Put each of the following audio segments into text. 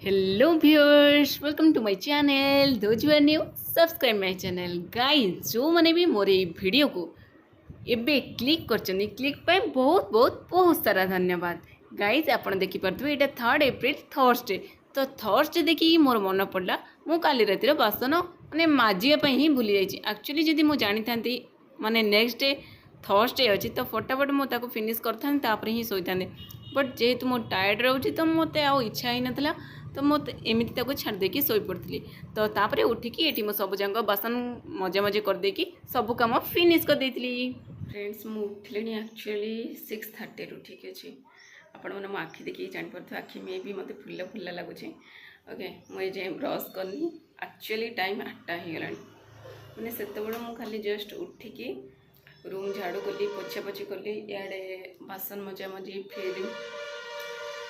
Hello viewers, welcome to my channel. Those who are new, subscribe my channel. Guys, जो मैंने भी मोर video को एबे क्लिक करछनी क्लिक पाए बहुत बहुत बहुत सारा धन्यवाद। गाइज आपण देखि परथबे एटा 3 एप्रिल थर्सडे। तो थर्सडे देखि मोर मन पड़ला मु काली रातिर बासन माने माजिया पई ही भूली जाइछि। एक्चुअली जदि मु जानि थांती माने नेक्स्ट डे थर्सडे अछि तो फटाफट मु ताको फिनिश करथान तापर ही सोइथाने। बट जेहेतु मो टायर्ड रहउछि तो मते आ इच्छा ही नथला तो मत एमती छाड़ देकी शोई पड़ी। तो तापरे उठिकी ये सब जाक बासन मजा मजे कर देकी सब कम फिनिश कर देती। फ्रेंड्स मु उठिले एक्चुअली 6:30 ठीक अच्छे आपण मैंने मो आखि देखिए जापर आखि में भी मत फुला फुला लगुच। ओके मुझे ब्रश करनी एक्चुअली टाइम 8टा हो गला मैंने से खाली जस्ट उठिकी रूम झाड़ू कली पोछा पोछी कली इे बासन मजा मजी फिर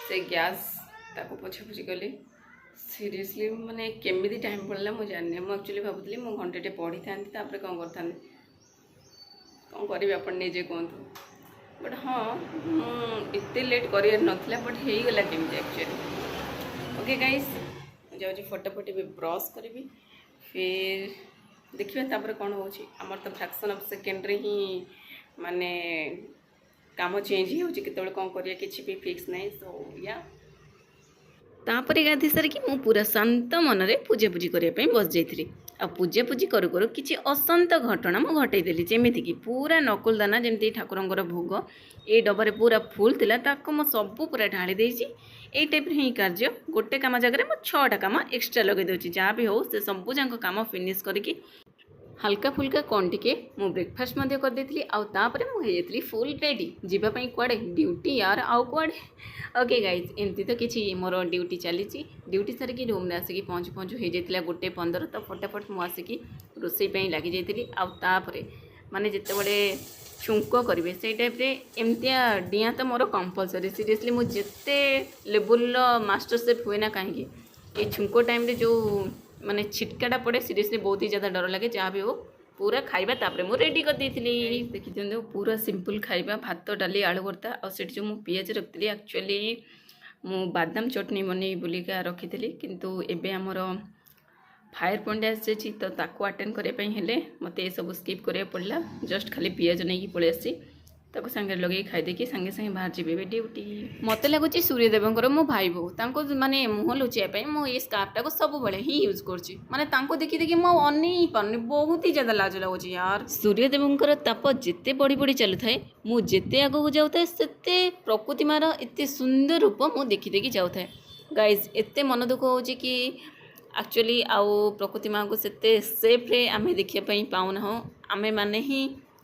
से गैस ताको पोछा पोछी कली। सीरियसली माने केमिति टाइम पड़ला मु जाने मु एक्चुअली भाबुतली मु घंटे पढ़ी थांती तापर कौन करथांती कौन करी आपण निजे कहतु। बट हाँ एते लेट करियर नथला बट हे गला केमिति एक्चुअली। ओके गाइस जाउची फटाफट भी ब्रश करी फिर देखिए तापर कौन होची हमर तो फ्रैक्शन ऑफ सेकेंड रे ही माने काम चेंज ही होची केतबेले कौन करिया किछि भी फिक्स नहीं। सो या तापरे गाधी सारिकी मु पूरा शांत मनरे पूजापूजी करने बस जाइली। आ पूजापूजी करू करू किसी अशांत घटना मु घटईदेली जेमिति कि पूरा नकुलदाना जमी ठाकुरंकर भोग ए डबारे पूरा फुल थिला ताको मु सबू पूरा ढाली देइछि। ए टाइप ही कार्य गोटे काम जगह मु 6टा काम एक्स्ट्रा लगे देउछि जहाँ भी हो से सबू जाक काम फिनिश करके हल्का फुल्का कौन टिके मु ब्रेकफास्ट मध्य कर देती। आउ तापरे मु हेतली फुल रेडी जीवाई कुआडे ड्यूटी यार आउ कुआडे। ओके गाइज एमती तो किसी मोर ड्यूटी चली ड्यूटी सारिकी रूम में आसिकी पहुँचु पहुँचु हो जाता 1:15 तो फटाफट मुझे आसिकी रोसई लगी जाइली। आउ तापरे माने जितेबले छुंक करेंगे से टाइप एमतिया डिया तो मोर कंपलसरी। सीरियसली मुझे लेवल मास्टर सेफ हुए ना कहीं ये छुंक टाइम जो माने छिटकाटा पड़े सीरियसली बहुत ही ज़्यादा डर लगे। जहाँ भी हो पूरा खाइबा तापरे मु रेडी कर देइथिली। देखि दियंदो पूरा सिंपल खाइबा भात डाली आलू भर्ता और सेठी जो मु पियाज रखिली एक्चुअली मु बादाम चटनी बनै बुलिका रखिथिली किंतु एबे हमर फायर पॉइंट आसी तो ताको अटेंड करने हेले मते सब स्किप करिया पड़ला। जस्ट खाली पियाज नहीं पड़े आसी ताको संगे लगे खाईदेकी संगे संगे बाहर जीवे ड्यूटी। मत लगुच सूर्यदेवंकर मो भाई बो तांको माने मुह लुचाई मो ये स्कार्फटा को सब बड़े ही यूज करछि। माने तांको देखि देखि मो अनै पारनी बहुत ही ज्यादा लाज लगुच यार। सूर्यदेवंकर ताप जिते बढ़ी बढ़ी चलु थाए मु जेते आगो जाउ थाए सेते प्रकृति मार एते सुंदर रूप मु देखि देखि जाउ थाए। गाइस एते मन दुख होछि कि एक्चुअली आउ प्रकृति माँ को सेते सेफ रे आमे देखिया पई पाउना हो आमे माने ही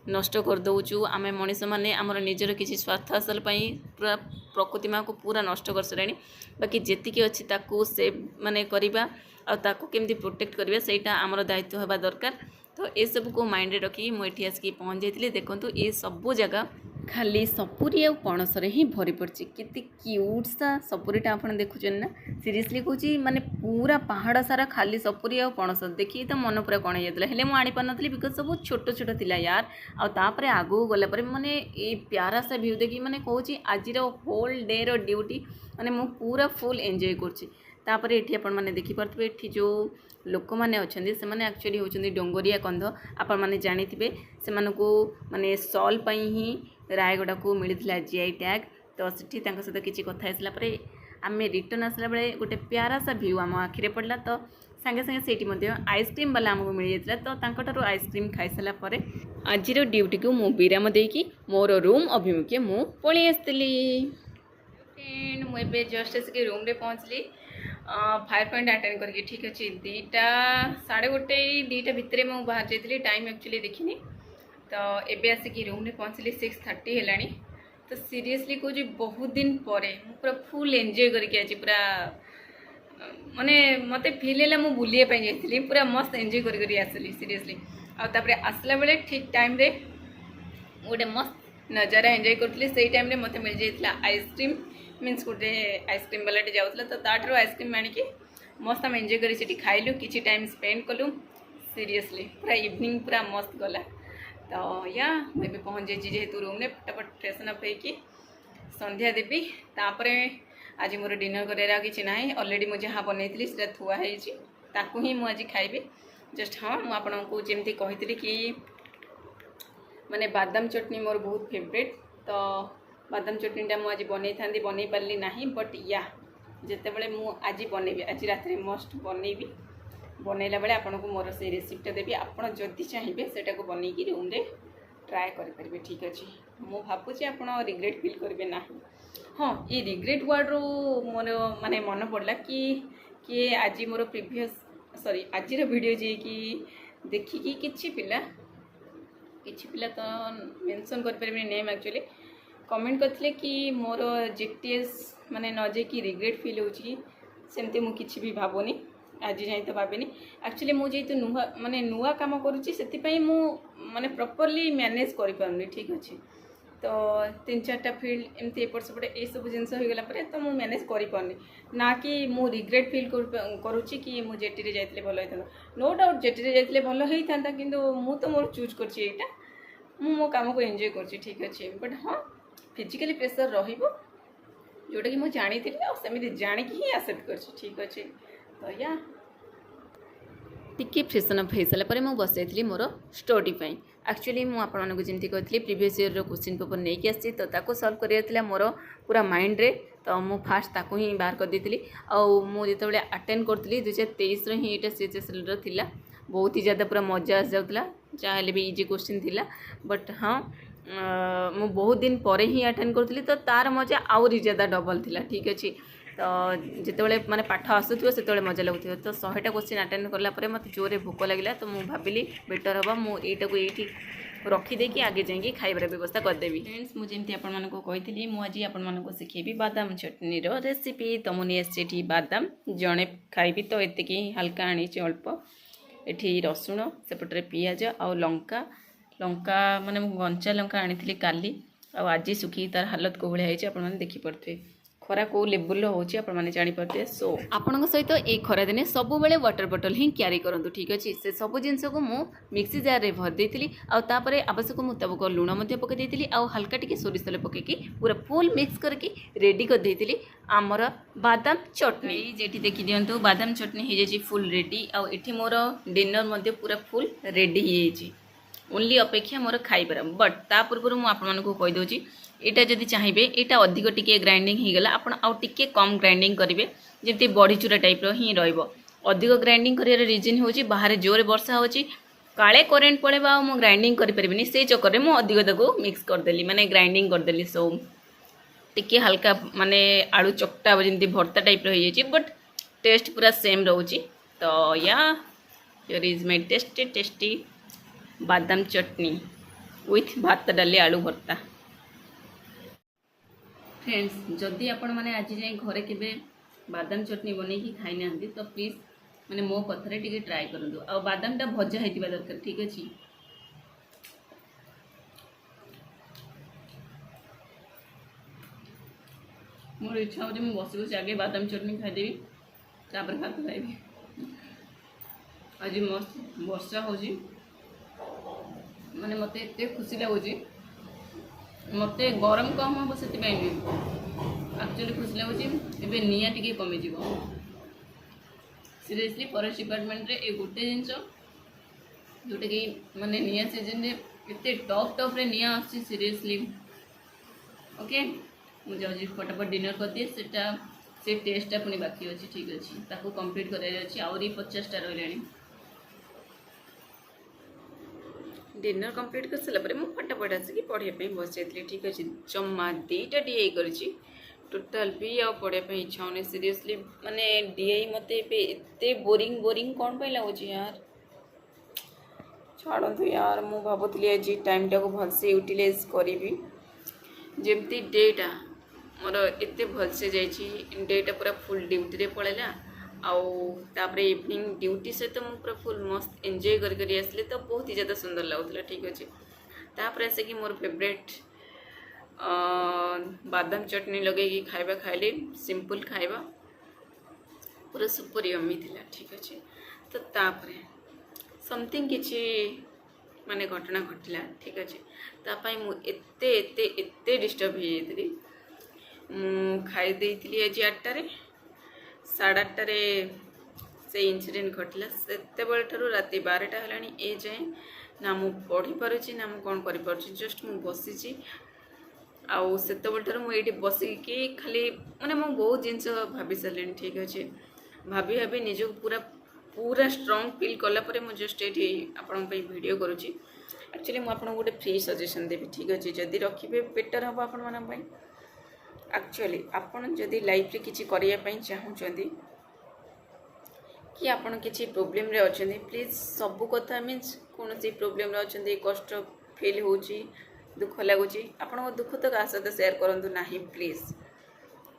नष्ट कर दौचु। आमे मनीष माने आमर निजर किसी स्वार्थ हासिल पूरा प्रकृति माँ को पूरा नष्ट कर सारे। बाकी जेतिकी अच्छी ताकू सेव माने करवा आ ताकू केमती प्रोटेक्ट करवा सेटा आमर दायित्व होगा दरकार। तो ये सब को माइंड रे रखी मुझे आसिक पहुँच जाइए। देखो ये सब जगह खाली सपुरी आ पणसरे ही भरी पड़ी केते क्यूट सा सपुरीटा आप देखुन ना। सीरियसली कहूँ माने पूरा पहाड़ सारा खाली सपुरी आ पणस देखिए तो मन पूरा कण हो जाता है आनी पार नी बिकज सब छोट छोट थिला यार। आउे आगू गलापर माने ये प्यारा सा व्यू देखी माने कहूँ आज होल डे रो ड्यूटी माने मु पूरा फुल एंजॉय करपर। ये आपण मैंने देखिपे ये जो लोक मैंने अच्छा से मैंने एक्चुअली होती डोंगरिया कंध आपण मैंने जाथे से माने सॉल पई ही रायगड़ा को मिलता जीआई टैग। तो सीठी सहित किसी कथा सारापर आम रिटर्न आसला बेले गोटे प्यारा सा व्यू आम आखिरे पड़ला। तो सांगे सांगे से आइसक्रीम वाला आमको मिल जाता तो तांको आइसक्रीम खाई सारापर आज ड्यूटी को मु विराम देकी मोर रूम अभिमुखे मु पलि आसली। मुझे जस्ट आसिक रूम रे पहुँचली फायर पॉइंट अटेंड करके ठीक अच्छे 2टा 1:30 2टा भितर मुझे बाहर जाइली टाइम एक्चुअली देखनी। तो एबे आसिक रूम रे पहुँचली 6:30 है। तो सीरियसली कहूँ बहुत दिन पर पूरा फुल एंजॉय करके आज पूरा माने मत फिल है मुझे बुलापी जाइली पूरा मस्त एंजॉय करी आसली। सीरियसली आउे आसला बेले ठीक टाइम रे गोटे मस्त नजारा एंजॉय करी से टाइम मत मिल जाता आइसक्रीम मीन्स गोटे आइसक्रीम वालाटे जाऊला। तो ताठू आइसक्रीम आनिकी मस्त आम एंजॉय करी सेठी खाइलु किसी टाइम स्पेंड कलु। सीरियसली पूरा इवनिंग पूरा मस्त गला। तो या मुझे पहुँच जाइए जेहेतु रूम में फटाफट फ्रेशन अप होगी संध्या देवी तापरे आज मोर डिनर करार किसी ना अलरेडी मुझे जहाँ बनई से थुआई ताकू ही मुझे खाइबी जस्ट। हाँ मुझे आपको जमी कही कि माने बादाम चटनी मोर बहुत फेवरेट, तो बादाम चटनीटा मुझे बनई था बनई पार्ली ना, बट या जिते बड़े आज बनैबी आज रात मस्ट बनैबी बनैला बेले आपको मोर से रेसिपीटा देवी। आप जदि चाहिए सेटा को बनईकी रूम रे ट्राए करेंगे, ठीक अच्छे। मु भावुँ आप रिग्रेट फील करेंगे ना। हाँ ये रिग्रेट वर्ड रू मोर माने मन पड़ला कि आज मोर प्रीवियस सॉरी आज वीडियो जी कि देखिकी किछि पिला तो मेंशन कर पारे नेम एक्चुअली कमेंट करथिले कि मोर जीटीएस माने न जे कि रिग्रेट फील होची सेमते मु किछि भी भाबोनी आज जाए तो भावेनी। एक्चुअली मुझे तो नुआ माने नुआ काम करुच्ची से मु माने प्रॉपर्ली मैनेज कर पारुनी, ठीक अच्छे। तो 3-4टा फील्ड एमती एपट सेपटे ये सब जिनस हो गला परे तो मु मैनेज कर पारुनी ना कि मु रिग्रेट फील करुच्ची कि मु जेटी रे जाइतले भलो होइतन। नो डाउट जेटी रे जाइतले भलो होइतांता किंतु मु तो मोर चूज करछि एटा मु मो काम को एंजॉय करछि, ठीक अच्छे। बट हाँ फिजिकली प्रेशर रहिबो जोटा कि मु जानी थी और सेमिति जानी कि ही एक्सेप्ट करछि, ठीक अच्छे। तो या टिके फ्रेशन अप हो सारापर मुझे बसई मोर स्टडी एक्चुअली मुझे जमी कही प्रीवियस ईयर क्वेश्चन पेपर नहीं कि आसी तो ताको सॉल्व करा मोर पूरा माइंड रे, तो मु फास्ट ताको ही बाहर कर देती। आउ मुझे अटेंड करी 2023 ही ये सीएचएसएल थिला बहुत ही ज़्यादा पूरा मजा आस जाऊला चाहे भी इजी क्वेश्चन थिला। बट हाँ मु बहुत दिन पर ही अटेंड करी तो तार मजा आउरी ज़्यादा डबल थिला, ठीक अच्छे। तो जितेबाला माने पाठ आसुथो से मजा लगुव तो 100टा क्वेश्चन अटेंड कलापर मत जोरे भोक लगे तो मुझे भाविली बेटर हम मुझे ये रखीदे आगे जाइए खाइबार व्यवस्था करदेवी। फ्रेंड्स मुझे आपको कही मुझे आपको शिखेबी बादाम चटनी रेसिपी। तो मुझे बादाम जड़े खाइबी तो ये हल्का आनी अल्प ये रसुण सेपटे पियाज आउ लंका लंका माने गंचा लंका आनी काली आज सुखी तार हालत को भाई आपने देखिपे खरा को लेवल होची आपण माने जानि परते। सो आपण सहित ए खरा दिने सब बेले वाटर बॉटल ही क्यारी करंतु, ठीक अछि। से सब जिनस को मु मिक्सी जार रे भर देतिली आ तापरे आवश्यक मुताबिक लूण मध्ये पके देतिली आ हल्का टिके सोरिष तेल पके की पूरा फुल मिक्स करके रेडी कर देतिली आमर बादाम चटनी। जेठी देखि दियंतु बादाम चटनी हे जेची फुल रेडी आ एठी मोर डिनर मध्ये पूरा फुल रेडी हे जेची ओनली अपेक्षा मोर खाइबार। बट ता पूर्व मु आपण मानको कहि दोची एटा जदि चाहिए यहाँ अधिक टिके ग्राइंडिंग हो गला आपण आउ टिके कम ग्राइंडिंग करेंगे जमी बड़ी चूरा टाइप ही अधिक ग्राइंडिंग कर रिजन हूँ बाहर जोर वर्षा होची काले करेन्ट पड़ेगा आ ग्राइंडिंग करें से चक्कर में मुझे अधिक मिक्स करदेली माने ग्राइंडिंग करदेली। सो टिके हल्का माने आलू चकटा जमी भर्ता टाइप रही बट टेस्ट पूरा सेम रोची। तो या here is my tasty tasty बादाम चटनी विथ भात डाली आलू भर्ता। फ्रेंड्स जदि आपण मैंने आज जाए घरे के बादाम चटनी बनई खाई ना तो प्लीज मैंने मो कथार टे ट्राए करूँ आ बादामटा भजा होता दरकार, ठीक अच्छे। मोर इच्छा हो बस बस आगे बादाम चटनी खाईदेवी तापर भात खाइबी। आज मस्त वर्षा हो माने मत एत खुशी लगुच मत गरम कम हम से एक्चुअली खुशी लगुच ए निआ टिके कमिज सीरियसली फॉरेस्ट डिपार्टमेंट रे ए गोटे जिनस जोटा कि माने निआ सीजन रे एते टॉप टॉप रे निआ आसी सीरियसली। ओके मुझे आज फटाफट डिनर कर दिए से टेस्टा पुणी बाकी अच्छी, ठीक अच्छे ताको कंप्लीट करार आहरी 50टा रही। डिनर कंप्लीट कर सारापर मुझे फटाफट आसिक पढ़ाई बस जाती, ठीक अच्छे। जमा 2टा डीआई कर टोटाल भी आ पढ़ाई इच्छा होने सीरियसली माने डीआई मत एते बोरिंग बोरिंग कौन पे लगुच यार छाड़ू यार। मु भावुली आज टाइमटा को भलसे यूटिलाइज करी जमती डेटा मोर एत भलसे जाइए डेटा पूरा फुल ड्यूटी रे पड़ेगा आउे इवनिंग ड्यूटी सहित तो पूरा फुल मस्त एंजॉय करी आसली तो बहुत ही ज़्यादा सुंदर लगुला, ठीक अच्छे। तापर आसिक मोर फेवरेट बादाम चटनी लगे खाइबा खाइले सिंपल खाइबा पूरा सुपर यम्मी थिला, ठीक अच्छे। तो तापर समथिंग किछि माने घटना घटला, ठीक अच्छे। तापाई मु एते एते एते डिस्टर्ब हो जाती खाई देइतिली आज 8टारे 8:30 से इनसीडेंट घटला सेतेबेले ठारू राति 12टा हेलाणी ए जाए ना मु पढ़ी पारुची ना मु कौन करि पारुची जस्ट मु बसीची आउ सेतेबेले ठारू मु एठी बसिकी खाली माने मु बहुत जिनस भाभी सारलेनी ठीक अच्छे भाभी भाभी निजको पूरा पूरा स्ट्रॉन्ग फील कला परे मु जस्ट एठी आपन पे वीडियो करूची एक्चुअली मु आपन गोटे फ्री सजेशन देबी ठीक अच्छे जदि रखिबे बेटर हम आपन मन पे एक्चुअली आपन जदि लाइफ रे किछि करिया पई चाहउचंदी कि आपन किछि प्रॉब्लम रे अछंदी प्लीज सब कथा मीन्स कौन सी प्रॉब्लम रे अछंदी कष्ट फील होची दुख लगुची आपन दुख तो का साथ शेयर करंतु नाही प्लीज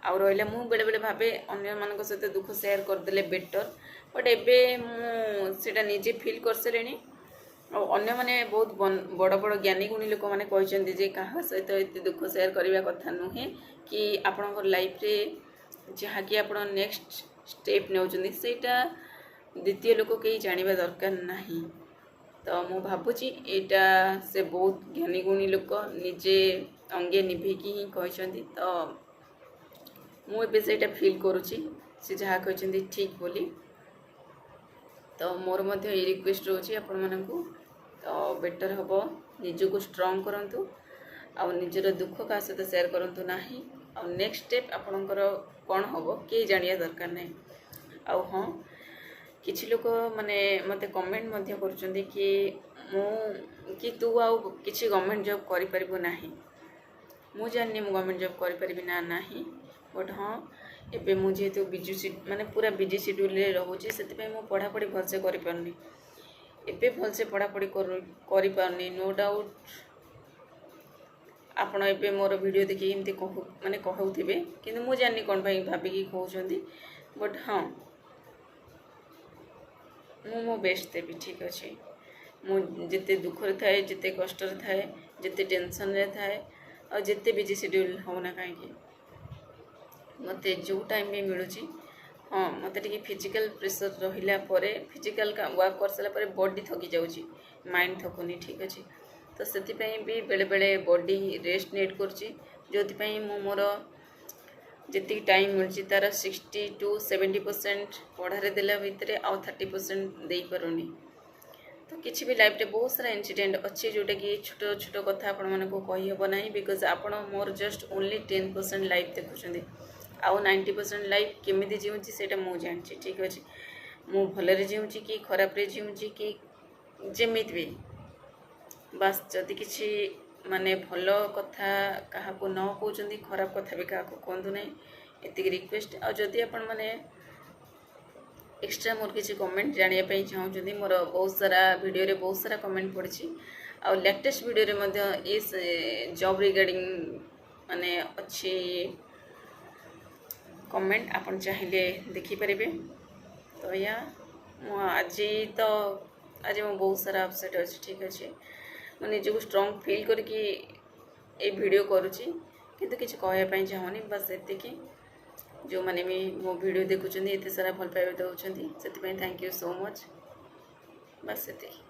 आ रहा मु बेले बेले भावे अन्य मान सहित दुख शेयर करदे बेटर बट एबे मुझे निजे फील कर सारे अन्य माने बहुत बड़ बड़ ज्ञानी गुणी लोक मैंने कहते जे क्या सहित एत दुख शेयर करने कथा नुहे कि आपण लाइफ रे जहाँ कि आप नेक्स्ट स्टेप नौचंदी सेटा द्वितीय लोक कहीं जानिबा दरकार नहीं तो मु भावुची एटा से बहुत ज्ञानी गुणी लोक निजे अंगे निभेकी ही कहते तो मुझे से फील करुँची से जहाँ कहते ठीक बोली तो मोर मध्य ये रिक्वेस्ट रोची आपण मानकू तो बेटर हम निजको स्ट्रॉन्ग करंतु आ निजर दुख का सहित शेयर करंतु नाही आ नेक्स्ट स्टेप आपणकर कौन हम किए जानिया दरकार नहीं आ हाँ किछि लोक माने मते कमेंट मध्य करुचंदी कि मु कि तू आउ किछि गवर्नमेंट जॉब करि परिबो नाही मु जाननी मु गवर्नमेंट जॉब करि परिबि ना नाही बट हाँ एबे मु जेहेतु बिजु माने पूरा बिजी शेड्यूल रे रहूची सेति मु पढ़ापढ़ी भलसे करि पारनी एबे भलसे पढ़ापढ़ी करि पारनी नो डाउट आपण एबे मोर वीडियो देखि एमती कहू माने कहउथिबे किंतु मु जाननी कोन भाई भाबी की कहउचंदी बट हाँ मु मो बेस्ट देबी ठीक अच्छे मु जिते दुख रे थाए जिते कष्ट रे थाए जिते टेंशन रे थाए और जिते बिजी शेड्यूल होना कहीं मते जो टाइम भी मिलूची हाँ मत फिजिकल प्रेशर रहिला परे फिजिकल वर्क कर सारा परे बॉडी थकी जाउची माइंड थकुनी ठीक अच्छे तो से भी बेले बेले बॉडी रेस्ट नीड करची जो मोर जी टाइम मिलूँ तार 60 to 70% पढ़ारे देला भितर आउ 30% दे पारुनी तो किसी भी लाइफ रे बहुत सारा इंसिडेंट अच्छे जोटा कि छोट छोट कथा आपण मानक कही हेब ना बिकज आपण मोर जस्ट ओनली 10% लाइफ देखुं आउ 90% लाइफ केमी जीवुची से मुझे जानी ठीक अच्छे मु भलरे जीवुची कि खराब रे जीवुची कि जेमित भी बास जदि किसी माने भल कथा क्या न कहते खराब कथा भी क्या कहतु ना एति रिक्वेस्ट आ जदि आपण माने एक्स्ट्रा मोर किसी कमेंट जानापी चाहते मोर बहुत सारा वीडियो रे बहुत सारा कमेंट पड़ी आ लेटेस्ट वीडियो रे मध्य इस जॉब रिगार्डिंग माने अच्छी कमेंट आपण चाहिए देखिपारे तो या आज तो आज मैं बहुत सारा अपसेट अच्छे ठीक अच्छे मुझे निजको स्ट्रॉन्ग फील करके ये वीडियो करुँची किंतु किसी कहवाई चाहूनी बस एतिकी जो मैंने भी मो वीडियो देखुं एत सारा भल पाइबा दौरान से थैंक यू सो मच बस एतिकी।